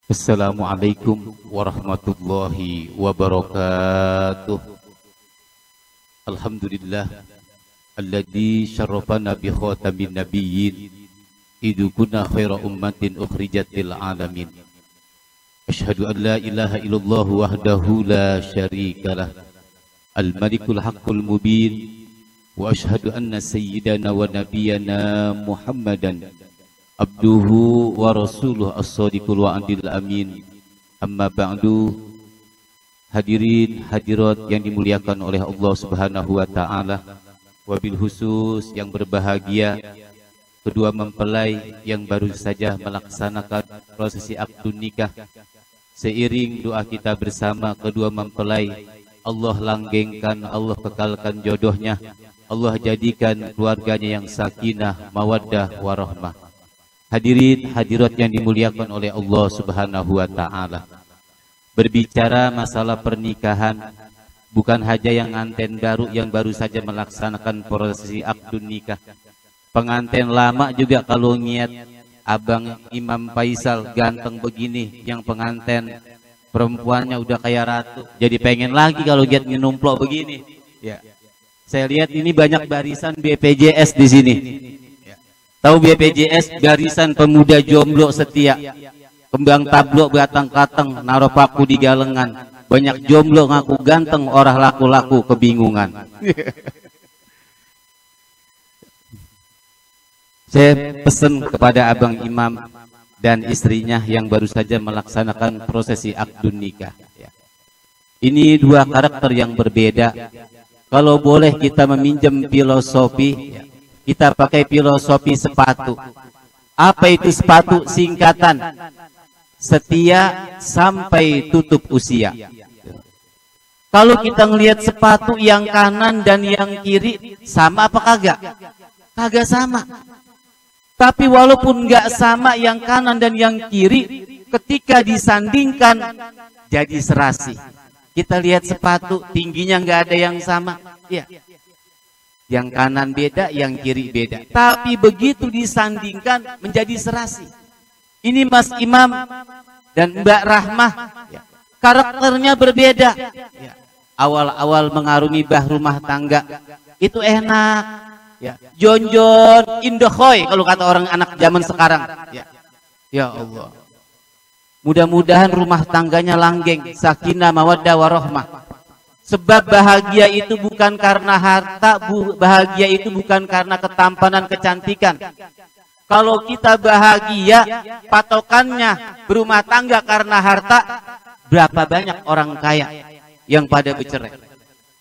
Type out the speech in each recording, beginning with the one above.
Assalamualaikum warahmatullahi wabarakatuh. Alhamdulillah alladzi syarrafana bi khatamin nabiyyin idh kunna khaira ummatin ukhrijat lil alamin. Asyhadu an la ilaha illallah wahdahu la syarikalah al-malikul haqqul mubin wa asyhadu anna sayyidana wa nabiyyana Muhammadan abduhu wa rasuluh as-sadiqul wa'adil amin. Amma ba'du. Hadirin hadirat yang dimuliakan oleh Allah Subhanahu wa taala, wabil khusus yang berbahagia kedua mempelai yang baru saja melaksanakan prosesi akad nikah. Seiring doa kita bersama, kedua mempelai Allah langgengkan, Allah kekalkan jodohnya, Allah jadikan keluarganya yang sakinah, mawaddah, warahmah. Hadirin hadirat yang dimuliakan oleh Allah Subhanahu wa taala. Berbicara masalah pernikahan, bukan hanya yang nganten baru yang baru saja melaksanakan prosesi akad nikah. Pengantin lama juga kalau niat Abang Imam Faisal ganteng begini, yang pengantin perempuannya udah kayak ratu, jadi pengen lagi kalau lihat nyenumplok begini. Ya. Saya lihat ini banyak barisan BPJS di sini. Tahu BPJS, Barisan Pemuda Jomblo Setia. Kembang tablok batang-kateng, naro paku di galengan. Banyak jomblo ngaku ganteng, orang laku-laku kebingungan. Saya pesan kepada Abang Imam dan istrinya yang baru saja melaksanakan prosesi akad nikah. Ini dua karakter yang berbeda. Kalau boleh kita meminjam filosofi, kita pakai filosofi sepatu. Apa itu sepatu? Singkatan setia sampai tutup usia. Kalau kita ngelihat sepatu yang kanan dan yang kiri, sama apa kagak? Kagak sama. Tapi walaupun nggak sama yang kanan dan yang kiri, ketika disandingkan jadi serasi. Kita lihat sepatu tingginya nggak ada yang sama. Ya. Yang kanan beda, yang kiri beda. Tapi begitu disandingkan menjadi serasi. Ini Mas Imam dan Mbak Rahmah, ya, karakternya berbeda. Ya. Awal-awal mengarungi bah rumah tangga itu enak. Ya. Jonjon indohoy kalau kata orang anak zaman sekarang. Ya, ya Allah. Mudah-mudahan rumah tangganya langgeng, sakinah, mawaddah, warahmah. Sebab bahagia itu bukan karena harta, bahagia itu bukan karena ketampanan, kecantikan. Kalau kita bahagia, patokannya berumah tangga karena harta, berapa banyak orang kaya yang pada bercerai.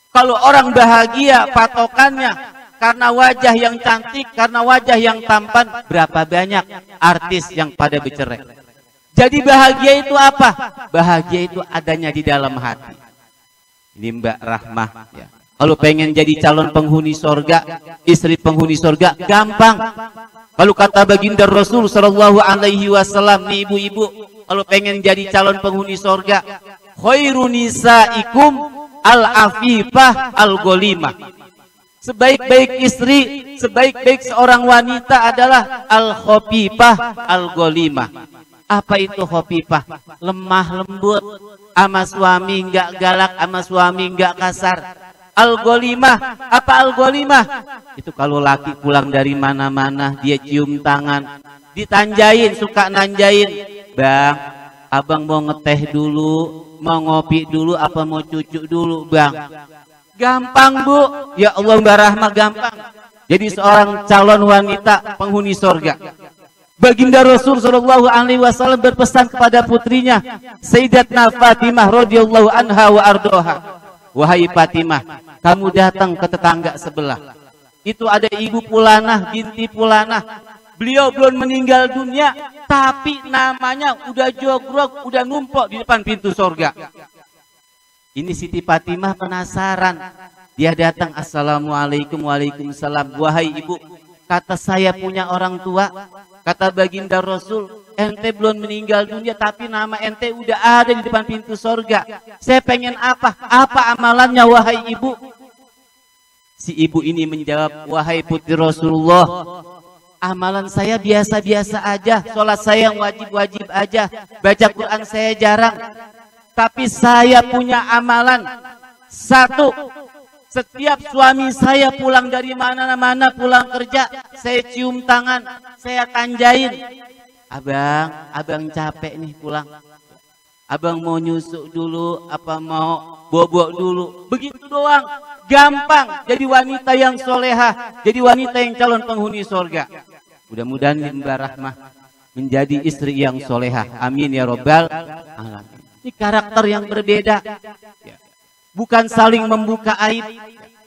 Kalau orang bahagia, patokannya karena wajah yang cantik, karena wajah yang tampan, berapa banyak artis yang pada bercerai. Jadi bahagia itu apa? Bahagia itu adanya di dalam hati. Ini Mbak Rahmah, ya. Kalau pengen jadi calon penghuni sorga, istri penghuni sorga, gampang. Kalau kata baginda Rasul Shallallahu Alaihi Wasallam, nih ibu-ibu, kalau pengen jadi calon penghuni sorga, khairun nisaikum al-afifah al-golimah. Sebaik-baik istri, sebaik-baik seorang wanita adalah al-khafifah al-golimah. Apa itu khafifah? Lemah lembut, ama suami enggak galak, ama suami enggak kasar. Al-golimah, apa al-golimah? Itu kalau laki pulang dari mana-mana, dia cium tangan, ditanjain, suka nanjain. Bang, abang mau ngeteh dulu, mau ngopi dulu, apa mau cucu dulu, bang? Gampang, Bu. Ya Allah, Mbak Rahmah, gampang. Jadi seorang calon wanita penghuni sorga. Baginda Rasul Shallallahu Alaihi Wasallam berpesan kepada putrinya Sayyidatna Fatimah radhiyallahu anha wa ardoha. Wahai Fatimah, kamu datang ke tetangga sebelah. Itu ada Ibu Pulanah binti Pulanah. Beliau belum meninggal dunia, tapi namanya udah jogrok, udah numpuk di depan pintu sorga. Ini Siti Fatimah penasaran. Dia datang, assalamualaikum, waalaikumsalam. Wahai ibu, kata saya punya orang tua. Kata baginda Rasul, ente belum meninggal dunia, tapi nama ente udah ada di depan pintu sorga. Saya pengen apa? Apa amalannya, wahai ibu? Si ibu ini menjawab, wahai putri Rasulullah, Amalan saya biasa-biasa aja, sholat saya yang wajib-wajib aja, baca Quran saya jarang. Tapi saya punya amalan. Satu, setiap suami saya pulang dari mana-mana, pulang kerja, saya cium tangan, saya tanjain. Abang capek nih pulang. Abang mau nyusuk dulu, apa mau bobok dulu. Begitu doang, gampang jadi wanita yang soleha, jadi wanita yang calon penghuni surga. Mudah-mudahan Mbak Rahmah menjadi istri yang soleha. Amin ya robbal alamin. Ini karakter yang berbeda. Bukan saling membuka aib.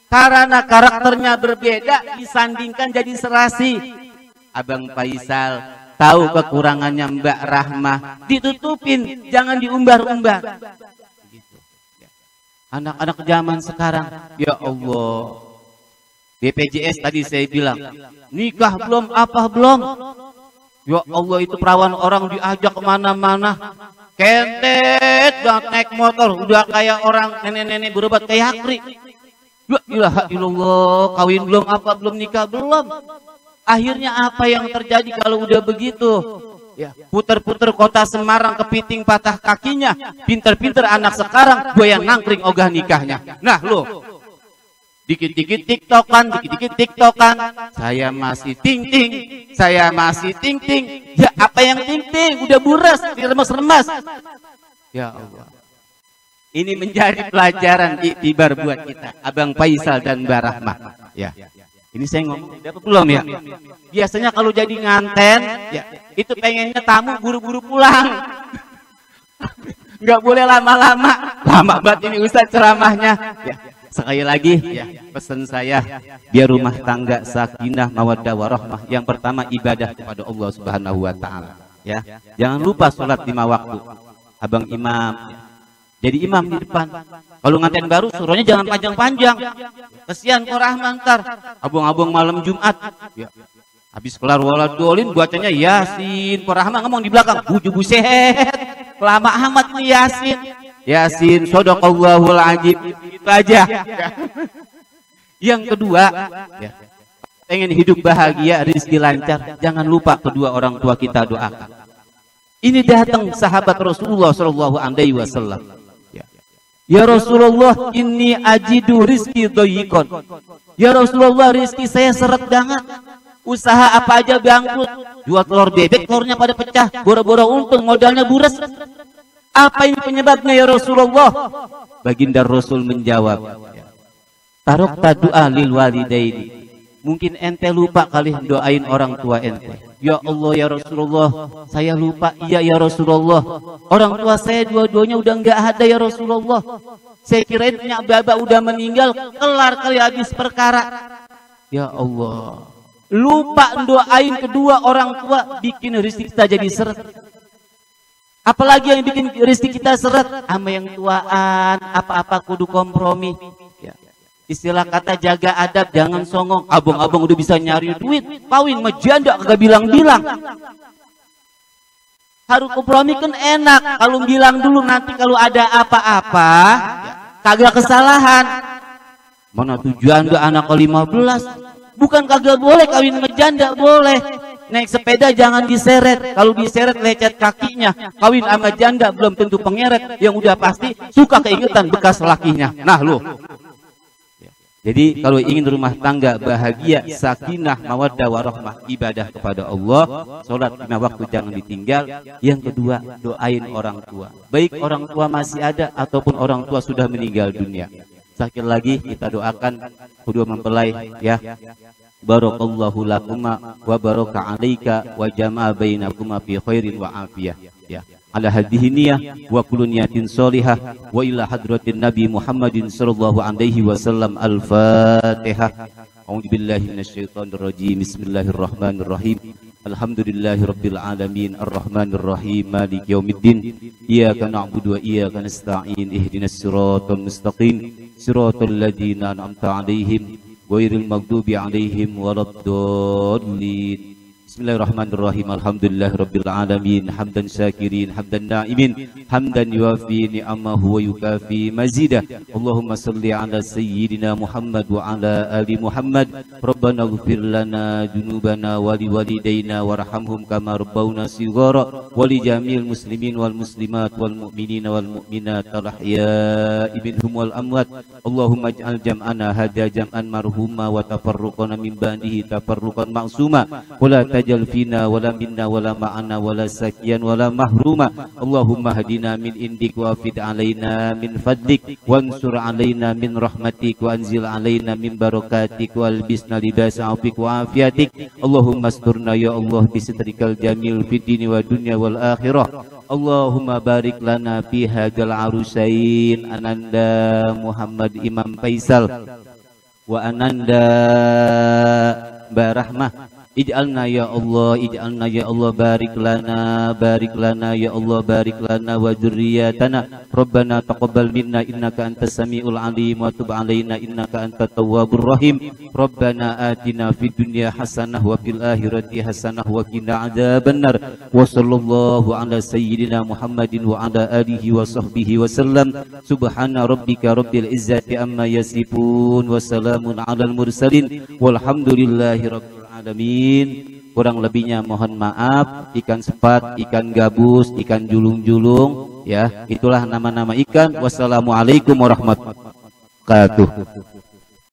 Karena karakternya berbeda disandingkan jadi serasi. Abang Faisal tahu kekurangannya Mbak Rahmah, ditutupin, jangan diumbar-umbar. Anak-anak zaman sekarang, ya Allah. BPJS tadi saya bilang, nikah belum, apa belum? Ya Allah, itu perawan orang diajak kemana-mana, kentet, udah naik motor, udah kayak orang nenek-nenek berobat kayak akri. Ya ilaha illallah, kawin belum, apa belum, nikah belum. Akhirnya apa yang terjadi kalau udah begitu? Ya, puter-puter kota Semarang, kepiting patah kakinya. Pinter-pinter anak sekarang goyang nangkring ogah nikahnya. Nah lo, dikit-dikit tiktokan, saya masih ting-ting, saya masih ting-ting. Ya apa yang ting-ting? Udah buras, diremas-remas. Ya Allah. Ini menjadi pelajaran iktibar buat kita, Abang Faisal dan Mbak Rahmah. Ya. Ini saya ngomong dapat belum ya? Biasanya kalau jadi nganten, ya itu pengennya tamu buru-buru pulang. Nggak boleh lama-lama. Lama banget ini Ustaz ceramahnya. Ya. Sekali lagi, ya, pesan saya biar rumah tangga sakinah mawaddah warahmah. Yang pertama ibadah kepada Allah Subhanahu wa taala, ya. Jangan lupa sholat 5 waktu. Abang imam, ya. Jadi imam di depan. Kalau nganten baru suruhnya jangan panjang-panjang. Kesian kok Rahman ntar. Abang-abang malam Jumat, ya. Habis kelar waladolin bacanya Yasin. Kok Rahman ngomong di belakang, buset. Lama amat nih Yasin. Yasin, shadaqallahul azim. Itu aja. Yang kedua, ya, pengen hidup bahagia, rezeki lancar, jangan lupa kedua orang tua kita doakan. Ini datang sahabat Rasulullah Shallallahu Alaihi Wasallam. Ya Rasulullah, inni ajidu rizki doyikon. Ya Rasulullah, rizki saya seret banget. Usaha apa aja bangkrut. Jual telur bebek, telurnya pada pecah. Boro-boro untung, modalnya buras. Apa ini penyebabnya ya Rasulullah? Baginda Rasul menjawab, tarokta doa lil walidaini. Mungkin ente lupa kali doain orang tua ente. Ya Allah ya Rasulullah, saya lupa. Iya ya Rasulullah, orang tua saya dua-duanya udah nggak ada ya Rasulullah. Saya kirain punya baba udah meninggal, kelar kali habis perkara. Ya Allah, lupa doain kedua orang tua, bikin rezeki kita jadi seret. Apalagi yang bikin rezeki kita seret, sama yang tuaan, apa-apa kudu kompromi. Ya. Istilah kata jaga adab, jangan songong. Abang-abang udah bisa nyari duit, kawin mah janda kagak bilang-bilang. Harus kompromi kan enak. Kalau bilang dulu, nanti kalau ada apa-apa, ya, kagak kesalahan. Mana tujuan janda anak ke-15? Bukan kagak boleh kawin sama janda, boleh. Naik sepeda jangan diseret. Kalau diseret lecet kakinya. Kawin sama janda belum tentu pengeret. Yang udah pasti suka keingetan bekas lakinya. Nah lo. Jadi kalau ingin rumah tangga bahagia, sakinah, mawaddah warahmah, ibadah kepada Allah, sholat 5 waktu jangan ditinggal. Yang kedua, doain orang tua. Baik orang tua masih ada ataupun orang tua sudah meninggal dunia. Sekali lagi kita doakan kedua mempelai, ya. Barakallahu lakuma wa baraka alaika wa jama'a bainakuma fi khairin wa afiyah, ya. Ala hadhihi niyah wa kullu niyatin sholihah wa ila hadratin Nabi Muhammadin sallallahu alaihi wasallam. Al-Fatihah. A'udzu billahi minasyaitonir rajim. Bismillahirrahmanirrahim. Alhamdulillahirabbil alamin arrahmanir rahim maliki yaumiddin. Iyyaka na'budu wa iyyaka nasta'in. Ihdinas siratal mustaqim. Siratal ladzina an'amta 'alaihim ghairil maghdubi 'alaihim waladdallin. Bismillahirrahmanirrahim. Alhamdulillahirabbil alamin. Hamdan syakirin, hamdan na'imin, hamdan yuwafi ni'amahu wa yukafi mazidah. Allahumma salli ala sayyidina Muhammad wa ala ali Muhammad. Rabbana ighfir lana dzunubana wa liwalidayna warhamhum kama rabbawna shighara wa li jami'il muslimin wal muslimat wal mu'minina wal mu'minat al-ahya'i minhum wal amwat. Allahumma ij'al jam'ana hadha jam'an marhuma wa tafarruqana min ba'dihi tafarruqan ma'suma wa la tajal fina wala minna wala ma'ana wala sakian wala mahruma. Allahumma hadina min indik wa afid alaina min fadlik wansur alaina min rahmatik wa anzil alaina min barakatik wa albisna libasa afik wa afiatik. Allahumma asturna ya Allah bisitrikal jamil fid dini wa dunya wal akhirah. Allahumma barik lana fi hadzal arusain Ananda Muhammad Imam Faisal wa Ananda Barahmah. Ij'alna ya Allah, ij'alna ya Allah, barik lana ya Allah, barik lana wa dzurriyyatana. Rabbana taqabbal minna innaka antas samiul alim wa tub alaina innaka antat tawwabur rahim. Rabbana atina fid dunya hasanah wa fil akhirati hasanah wa qina adzabannar. Wa sallallahu ala sayyidina Muhammadin wa ala alihi wa sahbihi wa sallam. Subhana rabbika rabbil izzati amma yasifun wa salamun alal mursalin walhamdulillahi rabbil alamin. Kurang lebihnya mohon maaf. Ikan sepat, ikan gabus, ikan julung-julung, ya, itulah nama-nama ikan. Wassalamualaikum warahmatullahi wabarakatuh.